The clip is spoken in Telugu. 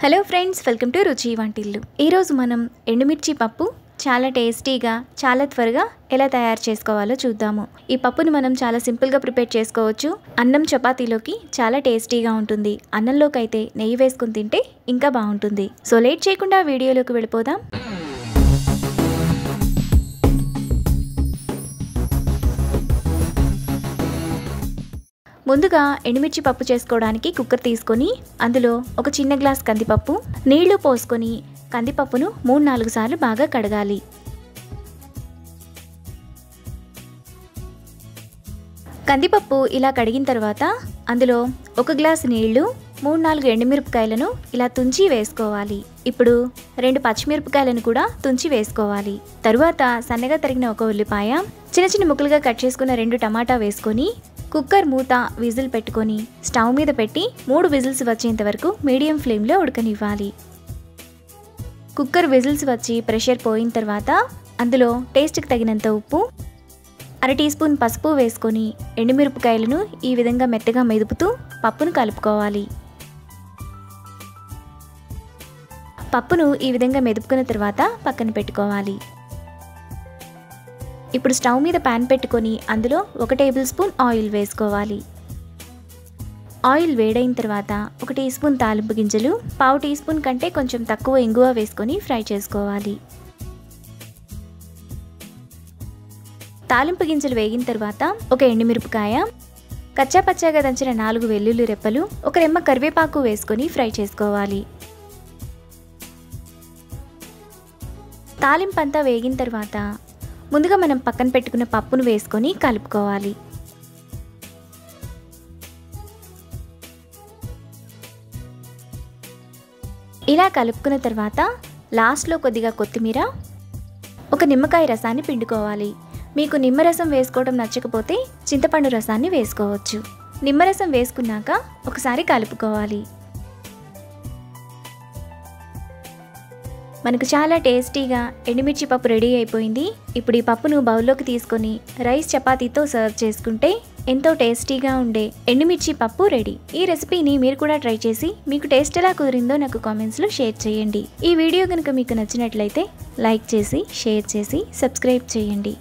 హలో ఫ్రెండ్స్, వెల్కమ్ టు రుచి వంటిల్లు. ఈరోజు మనం ఎండుమిర్చి పప్పు చాలా టేస్టీగా చాలా త్వరగా ఎలా తయారు చేసుకోవాలో చూద్దాము. ఈ పప్పుని మనం చాలా సింపుల్గా ప్రిపేర్ చేసుకోవచ్చు. అన్నం చపాతీలోకి చాలా టేస్టీగా ఉంటుంది. అన్నంలోకి అయితే నెయ్యి వేసుకుని తింటే ఇంకా బాగుంటుంది. సో లేట్ చేయకుండా వీడియోలోకి వెళ్ళిపోదాం. ముందుగా ఎండుమిర్చి పప్పు చేసుకోవడానికి కుక్కర్ తీసుకొని అందులో ఒక చిన్న గ్లాస్ కందిపప్పు, నీళ్లు పోసుకొని కందిపప్పును 3-4 సార్లు బాగా కడగాలి. కందిపప్పు ఇలా కడిగిన తర్వాత అందులో ఒక గ్లాసు నీళ్లు, 3-4 ఎండుమిరపకాయలను ఇలా తుంచి వేసుకోవాలి. ఇప్పుడు 2 పచ్చిమిరపకాయలను కూడా తుంచి వేసుకోవాలి. తరువాత సన్నగా తరిగిన ఒక ఉల్లిపాయ, చిన్న చిన్న ముక్కలుగా కట్ చేసుకున్న 2 టమాటా వేసుకొని కుక్కర్ మూత విజిల్ పెట్టుకొని స్టవ్ మీద పెట్టి 3 విజిల్స్ వచ్చేంత వరకు మీడియం ఫ్లేమ్లో ఉడకనివ్వాలి. కుక్కర్ విజిల్స్ వచ్చి ప్రెషర్ పోయిన తర్వాత అందులో టేస్ట్కి తగినంత ఉప్పు, 1/2 టీ స్పూన్ పసుపు వేసుకొని ఎండుమిరపకాయలను ఈ విధంగా మెత్తగా మెదుపుతూ పప్పును కలుపుకోవాలి. పప్పును ఈ విధంగా మెదుపుకున్న తర్వాత పక్కన పెట్టుకోవాలి. ఇప్పుడు స్టవ్ మీద ప్యాన్ పెట్టుకొని అందులో 1 టేబుల్ స్పూన్ ఆయిల్ వేసుకోవాలి. ఆయిల్ వేడైన తర్వాత 1 టీ స్పూన్ తాలింపు గింజలు, 1/2 టీ స్పూన్ కంటే కొంచెం తక్కువ ఇంగువ వేసుకొని ఫ్రై చేసుకోవాలి. తాలింపు గింజలు వేగిన తర్వాత ఒక ఎండుమిరపకాయ, కచ్చా పచ్చాగా దంచిన 4 వెల్లుల్లి రెప్పలు, 1 రెమ్మ కరివేపాకు వేసుకొని ఫ్రై చేసుకోవాలి. తాలింపు అంతా వేగిన తర్వాత ముందుగా మనం పక్కన పెట్టుకున్న పప్పును వేసుకొని కలుపుకోవాలి. ఇలా కలుపుకున్న తర్వాత లాస్ట్లో కొద్దిగా కొత్తిమీర, 1 నిమ్మకాయ రసాన్ని పిండుకోవాలి. మీకు నిమ్మరసం వేసుకోవడం నచ్చకపోతే చింతపండు రసాన్ని వేసుకోవచ్చు. నిమ్మరసం వేసుకున్నాక ఒకసారి కలుపుకోవాలి. మనకు చాలా టేస్టీగా ఎండుమిర్చి పప్పు రెడీ అయిపోయింది. ఇప్పుడు ఈ పప్పును బౌల్లోకి తీసుకొని రైస్ చపాతీతో సర్వ్ చేసుకుంటే ఎంతో టేస్టీగా ఉండే ఎండుమిర్చి పప్పు రెడీ. ఈ రెసిపీని మీరు కూడా ట్రై చేసి మీకు టేస్ట్ ఎలా కుదిరిందో నాకు కామెంట్స్లో షేర్ చేయండి. ఈ వీడియో కనుక మీకు నచ్చినట్లయితే లైక్ చేసి, షేర్ చేసి, సబ్స్క్రైబ్ చేయండి.